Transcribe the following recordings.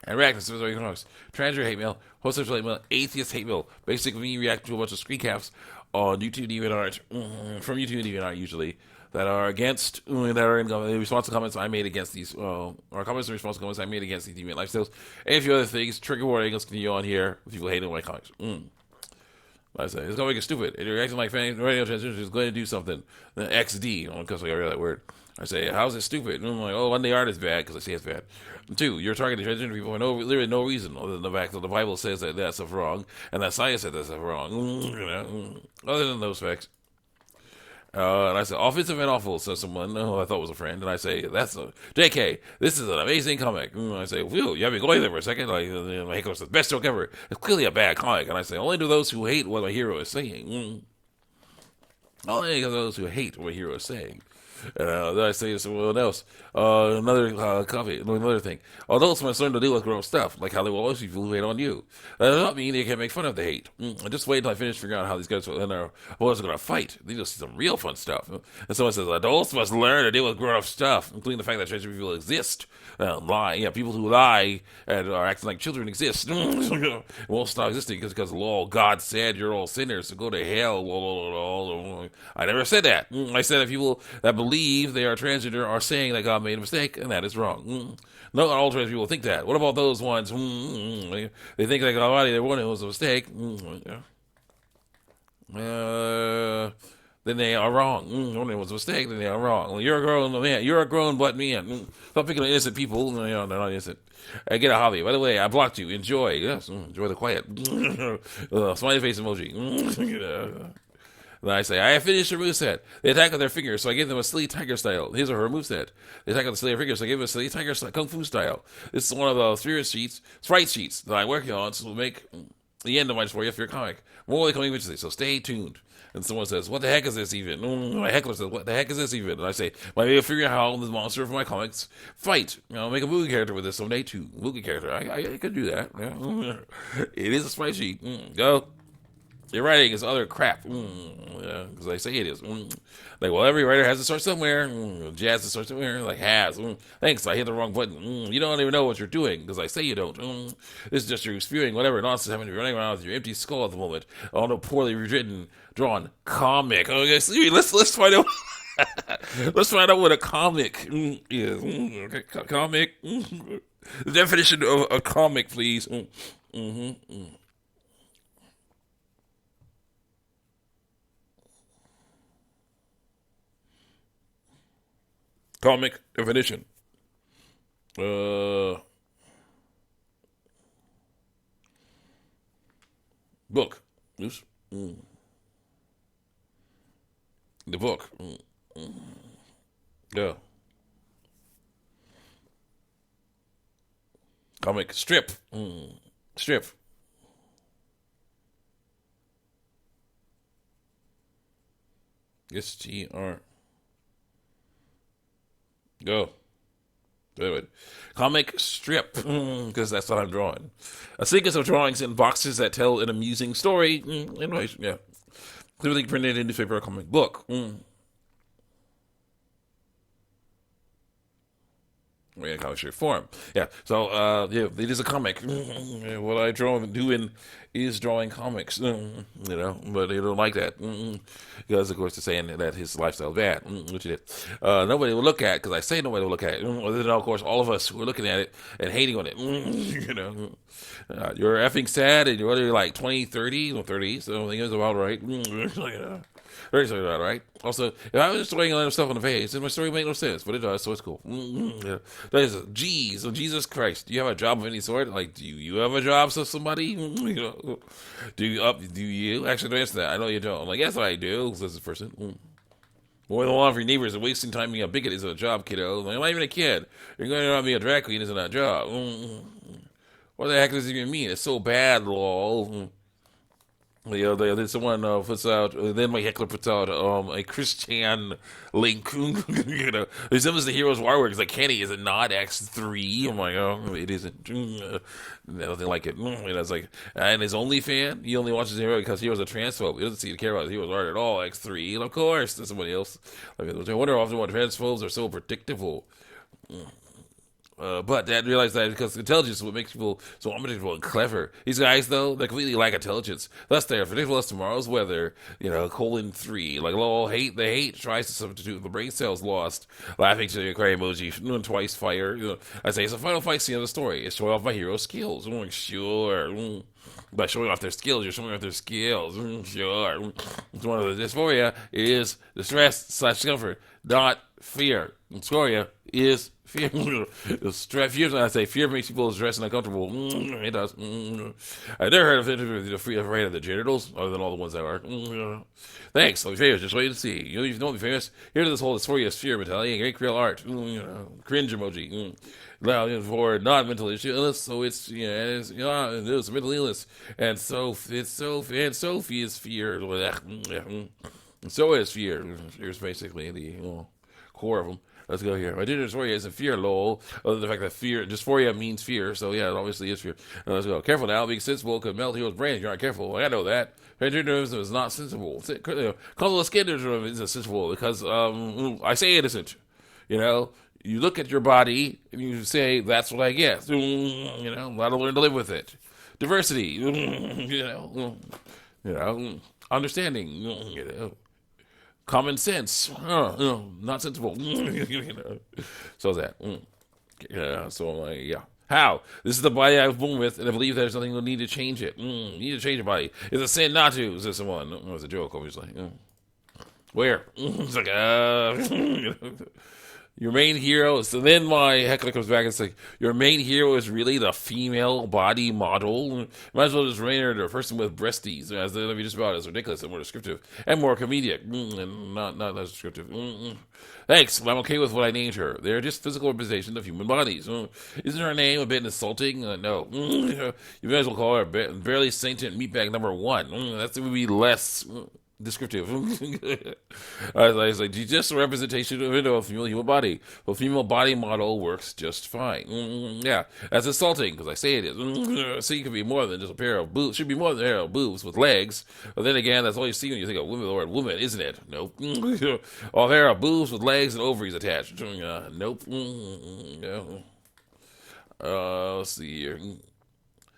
And react to specific economics. Transgender hate mail, homosexual hate mail, atheist hate mail. Basically, me react to a bunch of screen caps on YouTube DeviantArt, from YouTube DeviantArt usually, that are against, that are in response to comments I made against these, or comments in response to comments I made against these deviant lifestyles, and a few other things. Trigger warning, let's continue on here if people hating my comics. I say, it's going to make it stupid. And you're acting like radio transmission is going to do something. The XD, because I read that word. I say, how's it stupid? And I'm like, oh, one, the art is bad, because I say it's bad. And two, you're targeting transgender people for literally no reason, other than the fact that the Bible says that that's wrong, and that science says that's wrong. Other than those facts. And I say, offensive and awful, says someone who I thought was a friend. And I say, that's a JK, this is an amazing comic. And I say, whew, you have me going there for a second. Like, my heckler says, best joke ever. It's clearly a bad comic. And I say, only to those who hate what my hero is saying. Only to those who hate what my hero is saying. And then I say to someone else, another thing. Adults must learn to deal with grown stuff, like how they will always people who hate on you. That does not mean they can make fun of the hate. I just wait until I finish figuring out how these guys and our boys are going to fight. They just see some real fun stuff. And someone says, adults must learn to deal with grown up stuff, including the fact that transgender people exist. Lie. Yeah, people who lie and are acting like children exist. Won't stop existing because the law, God said you're all sinners, so go to hell. I never said that. I said that people that believe they are transgender are saying that God made a mistake, and that is wrong. No, all trans people think that. What about those ones? They think that God, they one it was a mistake. Then they are wrong. When it was a mistake, then they are wrong. Well, you're a grown man. You're a grown butt man. Stop picking on innocent people. They're not innocent. Get a hobby. By the way, I blocked you. Enjoy. Yes, enjoy the quiet. Smiley face emoji. Then I say, I have finished their moveset. They attack with their fingers, so I gave them a silly tiger style. His or her moveset. They attack with a silly fingers, so I gave them a silly tiger style, kung fu style. This is one of the sprite sheets that I'm working on, so we'll make the end of my Dysphoria for your comic. More will be coming eventually, so stay tuned. And someone says, what the heck is this even? My heckler says, what the heck is this even? And I say, well, maybe figure out how the monster from my comics fight. Make a movie character with this someday too. Movie character. I could do that. Yeah. It is a sprite sheet. Go. Your writing is other crap. Because I say it is. Like, well, every writer has to start somewhere. Jazz to start somewhere. Like, has. Thanks, I hit the wrong button. You don't even know what you're doing, because I say you don't. This is just you spewing whatever nonsense having to be running around with your empty skull at the moment. On a poorly written, drawn comic. Okay, so let's find out. Let's find out what a comic is. Comic. The definition of a comic, please. Comic definition. Book. Oops. The book. Yeah. Comic strip. Strip. STR. Go. Do it. Comic strip, because that's what I'm drawing. A sequence of drawings in boxes that tell an amusing story. Anyway, yeah. Clearly printed in newspaper or comic book. In comic strip form. Yeah. So, yeah, it is a comic. What I draw and doing is drawing comics. But they don't like that. Because, of course, they're saying that his lifestyle is bad. Which it is. Nobody will look at it, because I say nobody will look at it. Other than, of course, all of us who are looking at it and hating on it. You're effing sad, and you're like 20, 30, or 30, so I think it's about right. Very sorry about it, right? Also, if I was just throwing a lot of stuff on the face, then my story would make no sense, but it does, so it's cool. Yeah. That is, geez, oh, Jesus Christ, do you have a job of any sort? Like, do you have a job, so somebody? Do you? Actually, don't answer that. I know you don't. I'm like, yes, I do, says this person. More than one of your neighbors are wasting time being a bigot isn't a job, kiddo. Like, I'm not even a kid. You're going around being a drag queen isn't a job. What the heck does it even mean? It's so bad, lol. Then someone puts out, then my heckler puts out a Christian link. There's some of the heroes war works like Kenny, is it not X3? I'm like, oh, it isn't. Nothing like it. It's like, and his only fan, he only watches hero because he was a transphobe. He doesn't seem to care about heroes art at all. X3, and of course, there's somebody else. I wonder often why transphobes are so predictable. But Dad realized that because intelligence is what makes people so unpredictable and clever. These guys, though, they completely lack intelligence. Thus, they are predictable as tomorrow's weather. :3. Like, they hate tries to substitute the brain cells lost. Laughing to the cry emoji, twice fire. I say it's a final fight scene of the story. It's showing off my hero skills. Sure. By showing off their skills, you're showing off their skills. Sure. It's one of the dysphoria is distress/discomfort, not fear. Dysphoria is fear. Fear, when I say fear makes people stressed and uncomfortable. It does. I've never heard of it afraid of the genitals, other than all the ones that are. Thanks. I'll be famous. Just wait and see. You don't be famous. Here's this whole dysphoria fear mentality. Great real art. Cringe emoji. Now, for non-mental illness, so it's it's a mental illness, and so Sophie is fear. And so is fear. Here's basically the core of them. Let's go here. My dysphoria isn't fear, lol. Other than the fact that dysphoria means fear, so yeah, it obviously is fear. Let's go. Careful now, being sensible could melt hero's brain if you're not careful. I know that. Transgenderism is not sensible. Colorless skin syndrome isn't sensible because I say it isn't. You look at your body and you say, "That's what I get." Gotta learn to live with it. Diversity. Understanding. Common sense. Not sensible. So that. So I'm like, yeah. How? This is the body I was born with, and I believe there's nothing to need to change it. You need to change your body. It's a sin not to. Says someone. It was a joke, obviously. Where? It's like, your main hero. So then my heckler comes back and it's like, your main hero is really the female body model. Might as well just remain her to a person with breasties, as the interview just about is ridiculous and more descriptive and more comedic and not less descriptive. Thanks, but I'm okay with what I named her. They're just physical representations of human bodies. Isn't her name a bit insulting? No. You might as well call her barely sentient meatbag number 1. That would be less descriptive. I was like, just a representation of a female human body. The female body model works just fine. Yeah, that's insulting because I say it is. So you could be more than just a pair of boobs. Should be more than a pair of boobs with legs. But then again, that's all you see when you think of women. The word woman, isn't it? Nope. All pair of boobs with legs and ovaries attached. Nope. No. Let's see here.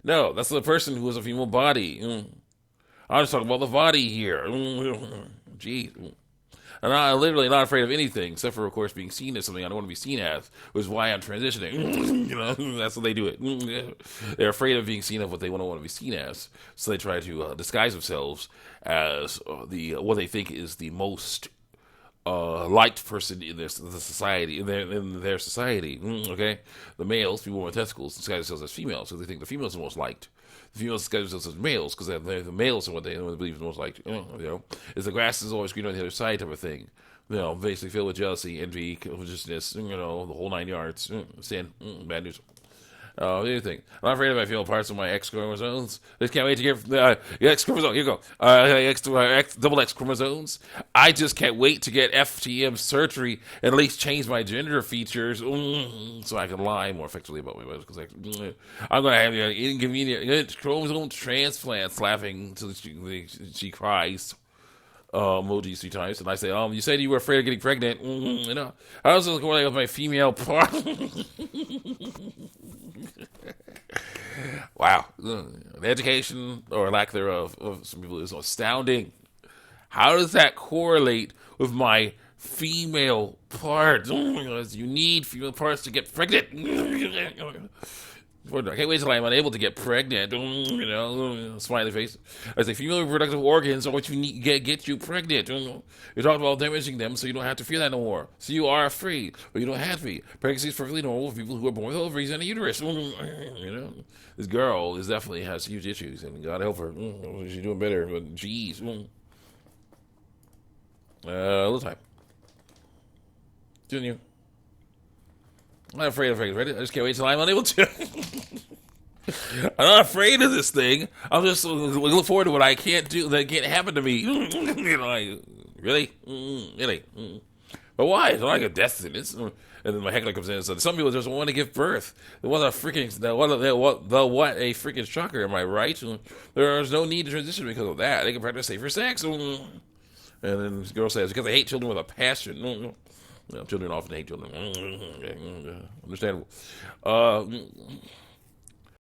No, that's the person who has a female body. I'm just talking about the body here. Jeez. And I'm literally not afraid of anything, except for, of course, being seen as something I don't want to be seen as, which is why I'm transitioning. That's what they do it. They're afraid of being seen as what they don't want to be seen as, so they try to disguise themselves as what they think is the most liked person in the society, in their society. Okay, the males, people with testicles, disguise themselves as females, so they think the females are the most liked. The females disguise themselves as males because the males are what they believe is the most liked. Is the grass is always green on the other side type of thing. Basically filled with jealousy, envy, covetousness. The whole 9 yards. Sin, bad news. Anything. I'm not afraid of my female parts of my X chromosomes. I just can't wait to get X chromosome. Here you go. Double X chromosomes. I just can't wait to get FTM surgery and at least change my gender features so I can lie more effectively about my body. Because I'm going to have inconvenient chromosome transplants. Laughing until she cries. Emoji 3 times, and I say, you said you were afraid of getting pregnant. I was going with my female part. Wow, the education or lack thereof of some people is astounding. How does that correlate with my female parts? You need female parts to get pregnant. I can't wait till I'm unable to get pregnant. Smiley face. I say female reproductive organs are what you need get you pregnant. You're talking about damaging them, so you don't have to fear that no more. So you are free, but you don't have to be. Pregnancy is perfectly normal for people who are born with ovaries and a uterus. This girl definitely has huge issues, and God help her. She's doing better, but geez. A little time. Continue. I'm not afraid of pregnancy. I just can't wait till I'm unable to. I'm not afraid of this thing. I'm just looking forward to what I can't do that can't happen to me. Really? Really? But why? It's not like a death sentence. And then my heckler comes in and says, some people just want to give birth. What a freaking shocker, am I right? There's no need to transition because of that. They can practice safer sex. And then this girl says, because I hate children with a passion. Children often hate children. Understandable. Uh,